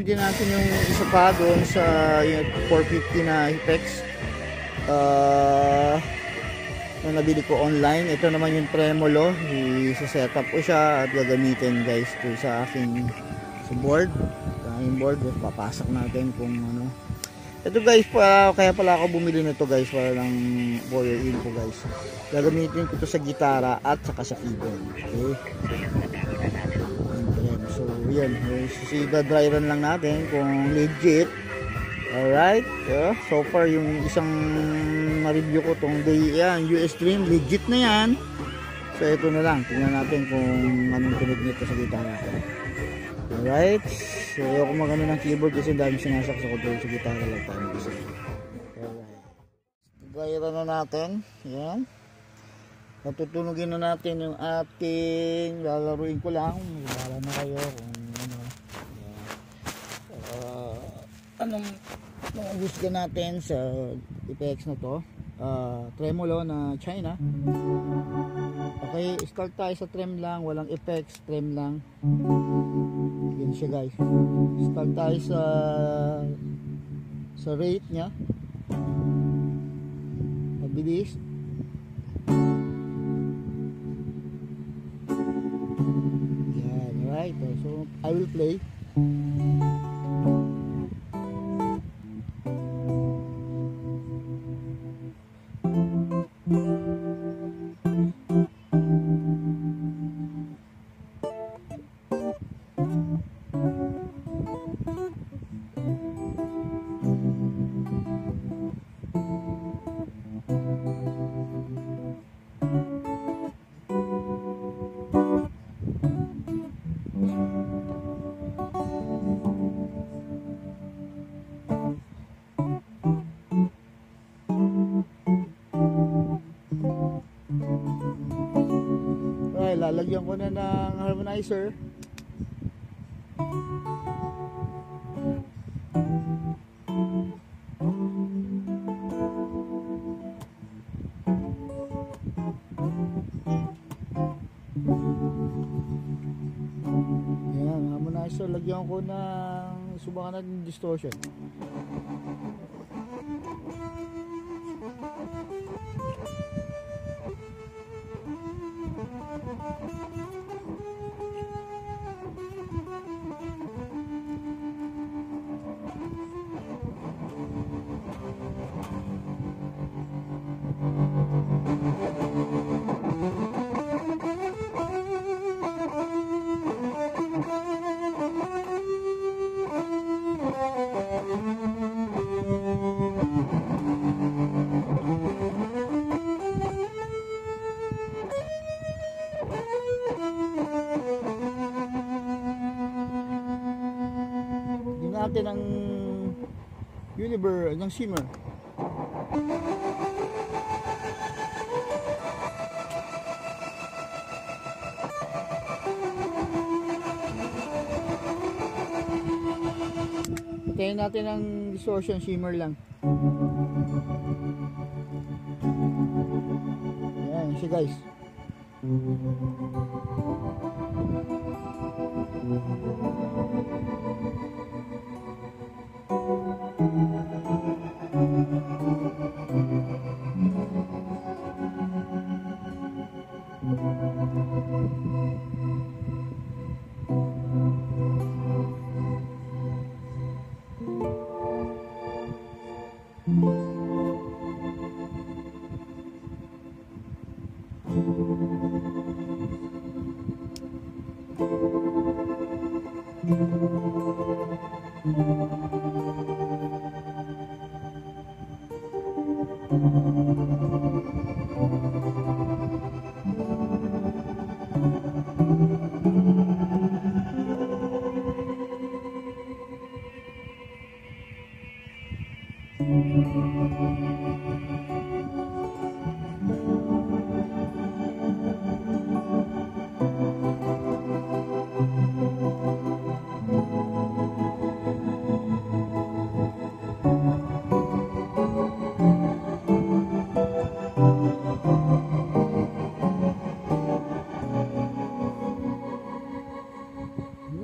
din natin yung isa pa doon sa 450 na Apex. Na nabili ko online. Ito naman yung tremolo. I-set up ko siya at gagamitin guys to sa aking board. Yung board, papasok natin kung ano. Ito guys, kaya pala ako bumili nito guys para lang for your info guys. Gagamitin ko to sa gitara at saka sa keyboard. Okay. So yan, dry run lang natin kung legit. Alright, so far yung isang na-review ko tong day, yan, US Dream, legit na yan. So ito na lang, tingnan natin kung anong tunog nito sa gitara. Alright, so ayoko magano ng keyboard kasi dami sinasaksa ko doon sa gitara lang tayo kasi. Alright, gayra na natin, yan. Natutunugin na natin yung ating, lalaruin ko lang, wala na kayo kung ano. Anong husga natin sa Apex na to, tremolo na China. Okay, start tayo sa trem lang, walang effects, trem lang. Yan siya guys. Start tayo sa rate nya, mabilis. Yan, right. So I will play. Lalagyan ko na ng harmonizer. Yan, harmonizer. Lagyan ko ng, subukan natin distortion. Natin ang Universe ng shimmer. Patayin natin ang distortion, shimmer lang. Yan siya guys.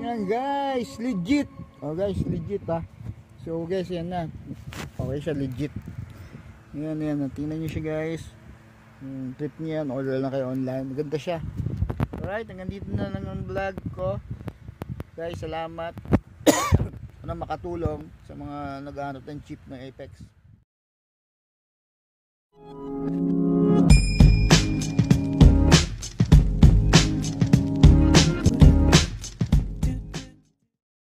Yan guys, legit. Oh guys, legit ha. So guys, yan na. Okay siya, legit. Yan. Tingnan nyo siya guys. Trip niya yan. Order lang kayo online. Maganda siya. Alright, hanggang dito na lang ang vlog ko. Guys, salamat. Sana makatulong sa mga naghahanap ng chip ng Apex.